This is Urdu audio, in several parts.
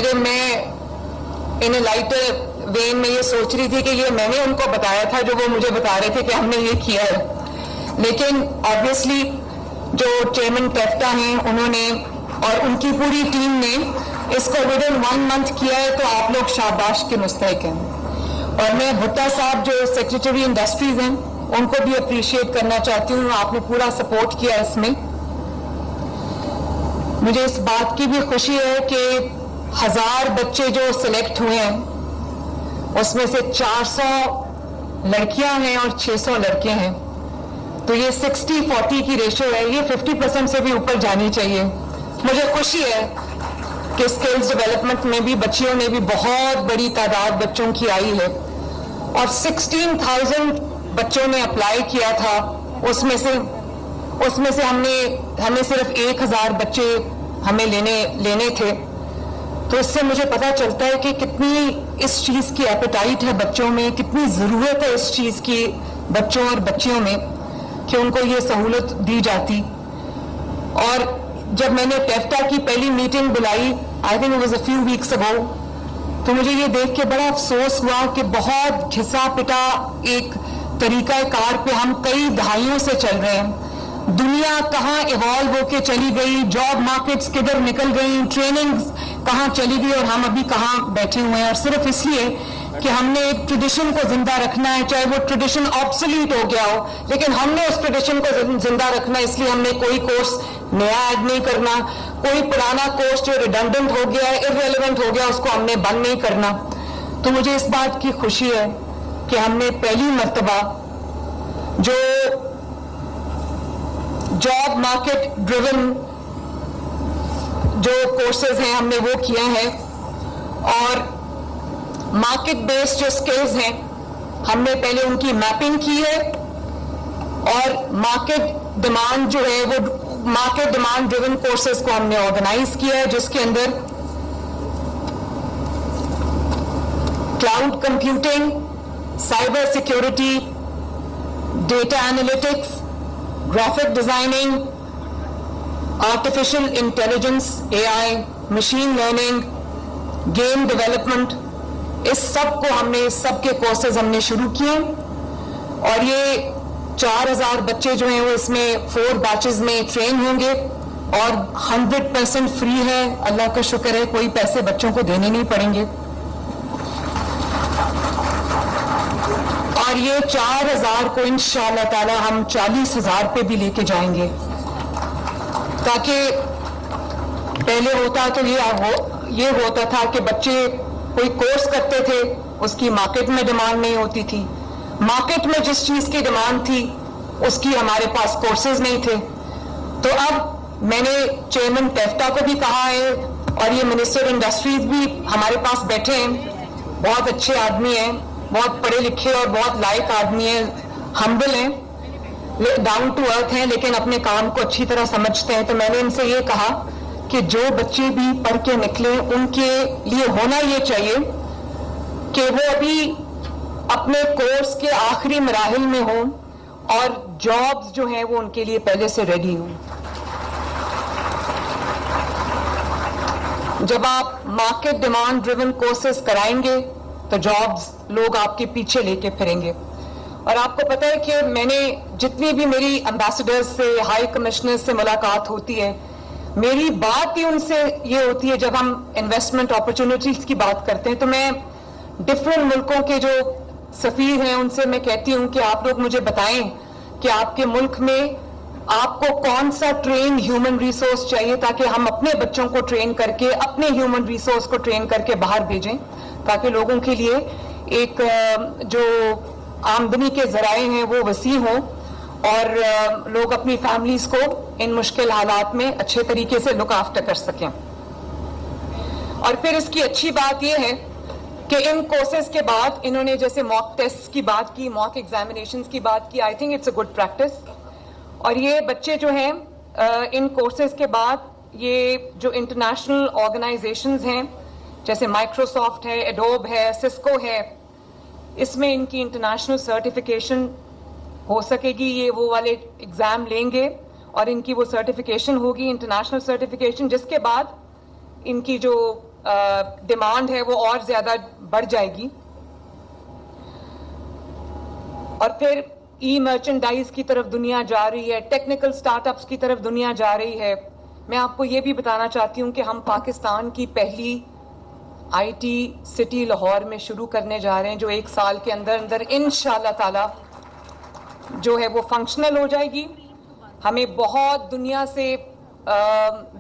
صرف میں ان لائٹر وین میں یہ سوچ رہی تھی کہ یہ میں نے ان کو بتایا تھا جو وہ مجھے بتا رہے تھے کہ ہم نے یہ کیا ہے. لیکن آبویسلی جو چیئرمین ٹیفٹا ہیں انہوں نے اور ان کی پوری ٹیم نے اس کو ود ان 1 month کیا ہے, تو آپ لوگ شاباش کے مستحق ہیں. اور میں بھٹا صاحب جو سیکریٹری انڈسٹریز ہیں ان کو بھی اپریشیٹ کرنا چاہتی ہوں, آپ نے پورا سپورٹ کیا اس میں. مجھے اس بات کی بھی خوشی ہے کہ 1000 بچے جو سلیکٹ ہوئے ہیں اس میں سے 400 لڑکیاں ہیں اور 600 لڑکے ہیں, تو یہ 60-40 کی ریشو ہے, یہ 50% سے بھی اوپر جانی چاہیے. مجھے خوشی ہے کہ اسکلز ڈیولپمنٹ میں بھی بچیوں نے بھی بہت بڑی تعداد بچوں کی آئی ہے, اور 16,000 بچوں نے اپلائی کیا تھا, اس میں سے ہمیں صرف 1,000 بچے ہمیں لینے تھے. تو اس سے مجھے پتا چلتا ہے کہ کتنی اس چیز کی ایپیٹائٹ ہے بچوں میں, کتنی ضرورت ہے اس چیز کی بچوں اور بچیوں میں کہ ان کو یہ سہولت دی جاتی. اور جب میں نے ٹیفٹا کی پہلی میٹنگ بلائی, I think it was a few weeks اگو, تو مجھے یہ دیکھ کے بڑا افسوس ہوا کہ بہت گھسا پٹا ایک طریقہ کار پہ ہم کئی دہائیوں سے چل رہے ہیں. دنیا کہاں ایوالو ہو کے چلی گئی, جاب مارکیٹس کدھر نکل گئی, ٹریننگ کہاں چلی گئی, اور ہم ابھی کہاں بیٹھے ہوئے ہیں. اور صرف اس لیے کہ ہم نے ایک ٹریڈیشن کو زندہ رکھنا ہے, چاہے وہ ٹریڈیشن آبسلیٹ ہو گیا ہو, لیکن ہم نے اس ٹریڈیشن کو زندہ رکھنا ہے. اس لیے ہم نے کوئی کورس نیا ایڈ نہیں کرنا, کوئی پرانا کورس جو ریڈنڈنٹ ہو گیا ہے, ارریلیونٹ ہو گیا, اس کو ہم نے بند نہیں کرنا. تو مجھے اس بات کی خوشی ہے کہ ہم نے پہلی مرتبہ جو جاب مارکیٹ ڈریون جو کورسز ہیں ہم نے وہ کیے ہیں, اور مارکیٹ بیسڈ جو سکلز ہیں ہم نے پہلے ان کی میپنگ کی ہے, اور مارکیٹ ڈیمانڈ جو ہے وہ مارکیٹ ڈیمانڈ ڈریون کورسز کو ہم نے آرگنائز کیا ہے, جس کے اندر cloud computing, cyber security, data analytics, graphic designing, artificial intelligence AI, machine learning, game development, اس سب کو ہم نے, اس سب کے کورسز ہم نے شروع کیے. اور یہ 4,000 بچے جو ہیں وہ اس میں 4 بیچز میں ٹرین ہوں گے, اور 100% فری ہے. اللہ کا شکر ہے, کوئی پیسے بچوں کو دینے نہیں پڑیں گے. اور یہ 4,000 کو انشاءاللہ تعالی ہم 40,000 پہ بھی لے کے جائیں گے, تاکہ پہلے ہوتا تو یہ ہوتا تھا کہ بچے کوئی کورس کرتے تھے, اس کی مارکیٹ میں ڈیمانڈ نہیں ہوتی تھی, مارکیٹ میں جس چیز کی ڈیمانڈ تھی اس کی ہمارے پاس کورسز نہیں تھے. تو اب میں نے چیئرمین ٹیفٹا کو بھی کہا ہے, اور یہ منسٹر انڈسٹریز بھی ہمارے پاس بیٹھے ہیں, بہت اچھے آدمی ہیں, بہت پڑھے لکھے اور بہت لائق آدمی ہیں, ہمبل ہیں, ڈاؤن ٹو ارتھ ہیں, لیکن اپنے کام کو اچھی طرح سمجھتے ہیں. تو میں نے ان سے یہ کہا کہ جو بچے بھی پڑھ کے نکلے ان کے لیے ہونا یہ چاہیے کہ وہ ابھی اپنے کورس کے آخری مراحل میں ہوں, اور جابز جو ہیں وہ ان کے لیے پہلے سے ریڈی ہوں. جب آپ مارکیٹ ڈیمانڈ ڈریون کورسز کرائیں گے تو جابز لوگ آپ کے پیچھے لے کے پھریں گے. اور آپ کو پتہ ہے کہ میں نے جتنی بھی میری امبیسڈرز سے, ہائی کمشنر سے ملاقات ہوتی ہے, میری بات ہی ان سے یہ ہوتی ہے, جب ہم انویسٹمنٹ اپرچونٹیز کی بات کرتے ہیں تو میں ڈفرینٹ ملکوں کے جو سفیر ہیں ان سے میں کہتی ہوں کہ آپ لوگ مجھے بتائیں کہ آپ کے ملک میں آپ کو کون سا ٹرین ہیومن ریسورس چاہیے, تاکہ ہم اپنے بچوں کو ٹرین کر کے, اپنے ہیومن ریسورس کو ٹرین کر کے باہر بھیجیں, تاکہ لوگوں کے لیے ایک جو آمدنی کے ذرائع ہیں وہ وسیع ہوں, اور لوگ اپنی فیملیز کو ان مشکل حالات میں اچھے طریقے سے لک آفٹر کر سکیں. اور پھر اس کی اچھی بات یہ ہے کہ ان کورسز کے بعد انہوں نے جیسے موک ٹیسٹ کی بات کی, موک ایگزامینیشنز کی بات کی, I think it's a good practice. اور یہ بچے جو ہیں ان کورسز کے بعد یہ جو انٹرنیشنل آرگنائزیشنز ہیں جیسے مائکروسافٹ ہے, ایڈوب ہے, سسکو ہے, اس میں ان کی انٹرنیشنل سرٹیفیکیشن ہو سکے گی. یہ وہ والے ایگزام لیں گے اور ان کی وہ سرٹیفیکیشن ہوگی, انٹرنیشنل سرٹیفیکیشن, جس کے بعد ان کی جو ڈیمانڈ ہے وہ اور زیادہ بڑھ جائے گی. اور پھر ای مرچنڈائز کی طرف دنیا جا رہی ہے, ٹیکنیکل سٹارٹ اپس کی طرف دنیا جا رہی ہے. میں آپ کو یہ بھی بتانا چاہتی ہوں کہ ہم پاکستان کی پہلی آئی ٹی سٹی لاہور میں شروع کرنے جا رہے ہیں, جو 1 سال کے اندر اندر انشاءاللہ تعالی جو ہے وہ فنکشنل ہو جائے گی. ہمیں بہت دنیا سے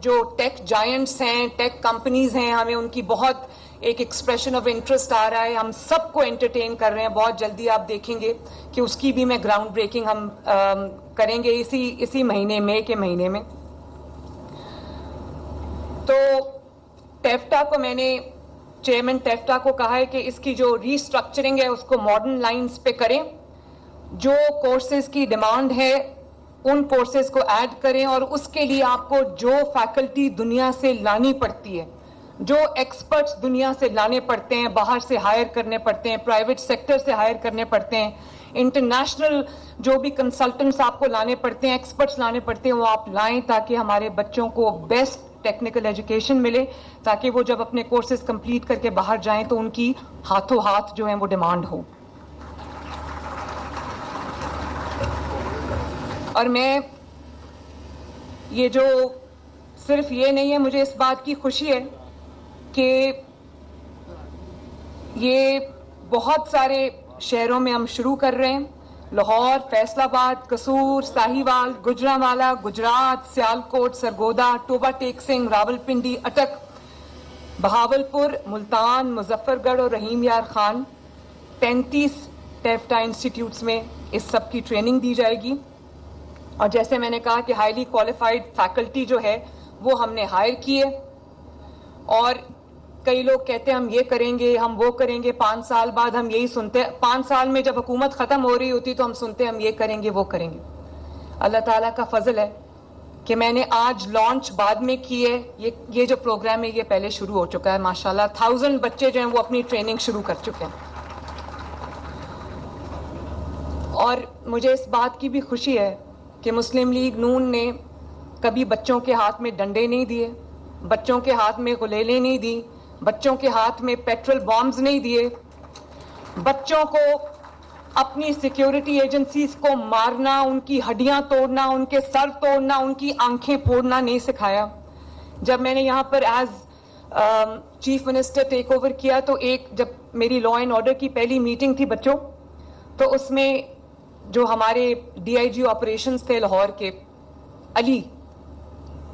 جو ٹیک جائنٹس ہیں, ٹیک کمپنیز ہیں, ہمیں ان کی بہت ایک ایکسپریشن آف انٹرسٹ آ رہا ہے. ہم سب کو انٹرٹین کر رہے ہیں. بہت جلدی آپ دیکھیں گے کہ اس کی بھی میں گراؤنڈ بریکنگ ہم کریں گے اسی مہینے, مئی کے مہینے میں. تو ٹیفٹا کو میں نے چیئرمین ٹیفٹا کو کہا ہے کہ اس کی جو ری اسٹرکچرنگ ہے اس کو ماڈرن لائنز پہ کریں. جو کورسز کی ڈیمانڈ ہے ان کورسز کو ایڈ کریں, اور اس کے لیے آپ کو جو فیکلٹی دنیا سے لانی پڑتی ہے, جو ایکسپرٹس دنیا سے لانے پڑتے ہیں, باہر سے ہائر کرنے پڑتے ہیں, پرائیویٹ سیکٹر سے ہائر کرنے پڑتے ہیں, انٹرنیشنل جو بھی کنسلٹنٹس آپ کو لانے پڑتے ہیں, ایکسپرٹس لانے پڑتے ہیں, وہ آپ لائیں تاکہ ہمارے بچوں کو بیسٹ ٹیکنیکل ایجوکیشن ملے, تاکہ وہ جب اپنے کورسز کمپلیٹ کر کے باہر جائیں تو ان کی ہاتھوں ہاتھ جو ہیں وہ ڈیمانڈ ہو. اور میں یہ جو صرف یہ نہیں ہے, مجھے اس بات کی خوشی ہے کہ یہ بہت سارے شہروں میں ہم شروع کر رہے ہیں. لاہور, فیصل آباد, قصور, ساہیوال, گجرانوالہ, گجرات, سیالکوٹ, سرگودا, ٹوبہ ٹیک سنگھ, راولپنڈی, اٹک, بہاولپور, ملتان, مظفر گڑھ اور رحیم یار خان, 35 ٹیفٹا انسٹیٹیوٹس میں اس سب کی ٹریننگ دی جائے گی. اور جیسے میں نے کہا کہ ہائیلی کوالیفائڈ فیکلٹی جو ہے وہ ہم نے ہائر کی ہے. اور کئی لوگ کہتے ہیں ہم یہ کریں گے, ہم وہ کریں گے, 5 سال بعد ہم یہی سنتے ہیں. 5 سال میں جب حکومت ختم ہو رہی ہوتی تو ہم سنتے ہیں ہم یہ کریں گے, وہ کریں گے. اللہ تعالیٰ کا فضل ہے کہ میں نے آج لانچ بعد میں کی ہے. یہ جو پروگرام ہے یہ پہلے شروع ہو چکا ہے ماشاءاللہ. 1000 بچے جو ہیں وہ اپنی ٹریننگ شروع کر چکے ہیں. اور مجھے اس بات کی بھی خوشی ہے کہ مسلم لیگ نون نے کبھی بچوں کے ہاتھ میں ڈنڈے نہیں دیے, بچوں کے ہاتھ میں غلیلیں نہیں دی, بچوں کے ہاتھ میں پیٹرول بامز نہیں دیے, بچوں کو اپنی سیکیورٹی ایجنسیز کو مارنا, ان کی ہڈیاں توڑنا, ان کے سر توڑنا, ان کی آنکھیں پھوڑنا نہیں سکھایا. جب میں نے یہاں پر as chief minister take over کیا تو جب میری لا اینڈ آرڈر کی پہلی میٹنگ تھی بچوں, تو اس میں جو ہمارے ڈی آئی جی آپریشنز تھے لاہور کے, علی,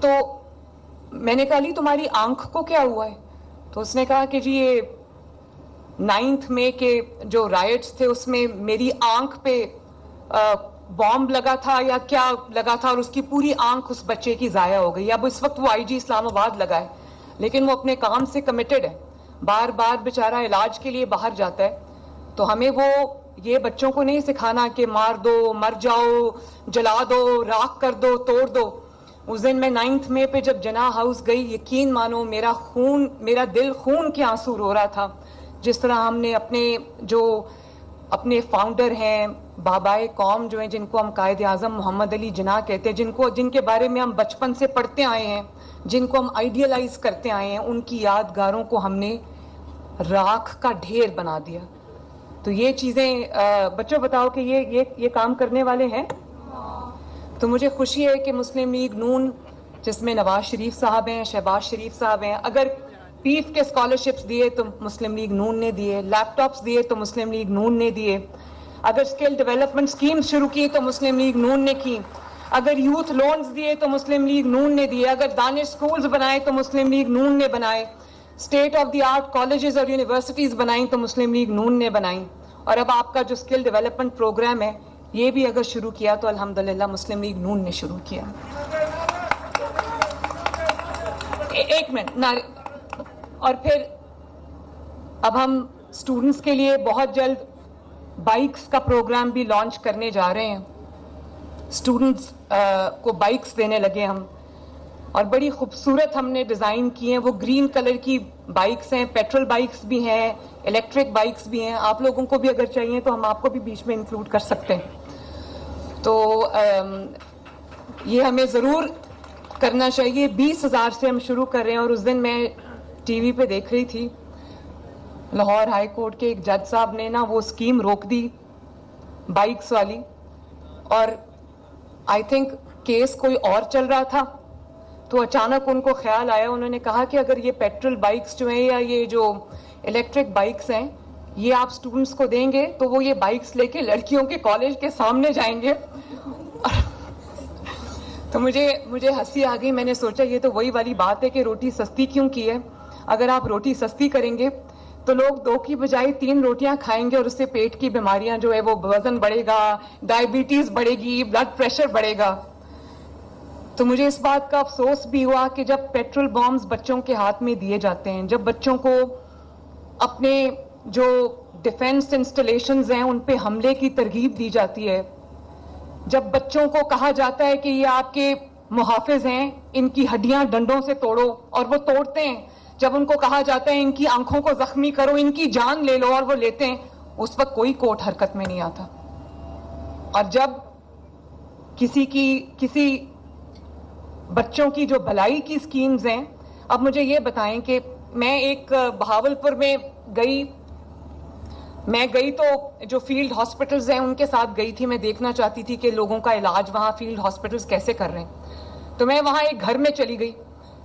تو میں نے کہا علی تمہاری آنکھ کو کیا ہوا ہے؟ تو اس نے کہا کہ جی یہ 9 مئی کے جو رائٹس تھے اس میں میری آنکھ پہ بامب لگا تھا یا کیا لگا تھا, اور اس کی پوری آنکھ اس بچے کی ضائع ہو گئی. اب اس وقت وہ آئی جی اسلام آباد لگا ہے, لیکن وہ اپنے کام سے کمیٹڈ ہے, بار بار بیچارہ علاج کے لیے باہر جاتا ہے. تو ہمیں وہ یہ بچوں کو نہیں سکھانا کہ مار دو, مر جاؤ, جلا دو, راکھ کر دو, توڑ دو. اس دن میں 9 مئی پہ جب جناح ہاؤس گئی, یقین مانو میرا دل خون کے آنسو رو رہا تھا. جس طرح ہم نے اپنے فاؤنڈر ہیں, بابائے قوم جو ہیں, جن کو ہم قائد اعظم محمد علی جناح کہتے ہیں, جن کے بارے میں ہم بچپن سے پڑھتے آئے ہیں, جن کو ہم آئیڈیلائز کرتے آئے ہیں, ان کی یادگاروں کو ہم نے راکھ کا ڈھیر بنا دیا. تو یہ چیزیں بچوں بتاؤ کہ یہ کام کرنے والے ہیں. تو مجھے خوشی ہے کہ مسلم لیگ نون, جس میں نواز شریف صاحب ہیں, شہباز شریف صاحب ہیں, اگر پیف کے اسکالرشپس دیے تو مسلم لیگ نون نے دیے, لیپ ٹاپس دیے تو مسلم لیگ نون نے دیے, اگر اسکل ڈیولپمنٹ اسکیمز شروع کی تو مسلم لیگ نون نے کی, اگر یوتھ لونز دیے تو مسلم لیگ نون نے دیے, اگر دانش اسکولز بنائے تو مسلم لیگ نون نے بنائے, state of the art colleges اور یونیورسٹیز بنائیں تو مسلم لیگ نون نے بنائیں. اور اب آپ کا جو اسکل ڈیولپمنٹ پروگرام ہے یہ بھی اگر شروع کیا تو الحمدللہ مسلم لیگ نون نے شروع کیا. ایک منٹ. اور پھر اب ہم اسٹوڈنٹس کے لیے بہت جلد بائکس کا پروگرام بھی لانچ کرنے جا رہے ہیں. اسٹوڈنٹس کو بائکس دینے لگے ہم, اور بڑی خوبصورت ہم نے ڈیزائن کی ہیں. وہ گرین کلر کی بائکس ہیں, پیٹرول بائکس بھی ہیں, الیکٹرک بائکس بھی ہیں. آپ لوگوں کو بھی اگر چاہیے تو ہم آپ کو بھی بیچ میں انکلوڈ کر سکتے ہیں. تو یہ ہمیں ضرور کرنا چاہیے. 20,000 سے ہم شروع کر رہے ہیں, اور اس دن میں ٹی وی پہ دیکھ رہی تھی لاہور ہائی کورٹ کے ایک جج صاحب نے نا وہ اسکیم روک دی بائکس والی, اور آئی تھنک کیس کوئی اور چل رہا تھا, تو اچانک ان کو خیال آیا, انہوں نے کہا کہ اگر یہ پیٹرول بائکس جو ہیں یا یہ جو الیکٹرک بائکس ہیں یہ آپ اسٹوڈنٹس کو دیں گے تو وہ یہ بائکس لے کے لڑکیوں کے کالج کے سامنے جائیں گے. تو مجھے ہنسی آ گئی. میں نے سوچا یہ تو وہی والی بات ہے کہ روٹی سستی کیوں کی ہے. اگر آپ روٹی سستی کریں گے تو لوگ 2 کی بجائے 3 روٹیاں کھائیں گے, اور اس سے پیٹ کی بیماریاں جو ہے وہ وزن بڑھے گا, ڈائبٹیز بڑھے گی, بلڈ پریشر بڑھے گا. تو مجھے اس بات کا افسوس بھی ہوا کہ جب پیٹرول بامز بچوں کے ہاتھ میں دیے جاتے ہیں, جب بچوں کو اپنے جو ڈیفنس انسٹالیشنز ہیں ان پہ حملے کی ترغیب دی جاتی ہے, جب بچوں کو کہا جاتا ہے کہ یہ آپ کے محافظ ہیں, ان کی ہڈیاں ڈنڈوں سے توڑو, اور وہ توڑتے ہیں, جب ان کو کہا جاتا ہے ان کی آنکھوں کو زخمی کرو, ان کی جان لے لو, اور وہ لیتے ہیں, اس وقت کوئی کورٹ حرکت میں نہیں آتا. اور جب کسی بچوں کی جو بھلائی کی سکیمز ہیں, اب مجھے یہ بتائیں کہ میں ایک بہاولپور میں گئی تو جو فیلڈ ہاسپٹلز ہیں ان کے ساتھ گئی تھی. میں دیکھنا چاہتی تھی کہ لوگوں کا علاج وہاں فیلڈ ہاسپٹلز کیسے کر رہے ہیں. تو میں وہاں ایک گھر میں چلی گئی.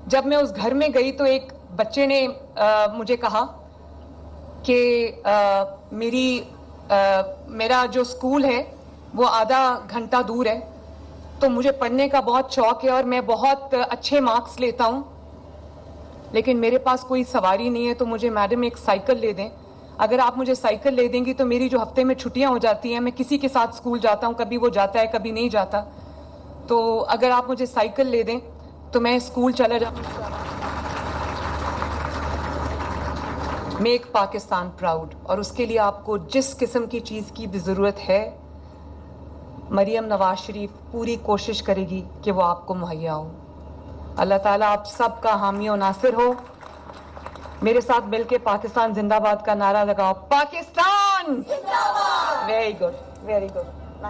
جب میں اس گھر میں گئی تو ایک بچے نے مجھے کہا کہ میرا جو اسکول ہے وہ آدھا گھنٹہ دور ہے, تو مجھے پڑھنے کا بہت شوق ہے اور میں بہت اچھے مارکس لیتا ہوں, لیکن میرے پاس کوئی سواری نہیں ہے, تو مجھے میڈم ایک سائیکل لے دیں. اگر آپ مجھے سائیکل لے دیں گی تو میری جو ہفتے میں چھٹیاں ہو جاتی ہیں, میں کسی کے ساتھ اسکول جاتا ہوں, کبھی وہ جاتا ہے کبھی نہیں جاتا, تو اگر آپ مجھے سائیکل لے دیں تو میں اسکول چلا جاؤں. میک پاکستان پراؤڈ, اور اس کے لیے آپ کو جس قسم کی چیز کی بھی ضرورت ہے مریم نواز شریف پوری کوشش کرے گی کہ وہ آپ کو مہیا ہو. اللہ تعالیٰ آپ سب کا حامی و ناصر ہو. میرے ساتھ مل کے پاکستان زندہ باد کا نعرہ لگاؤ. پاکستان زندہ باد. Very good, very good.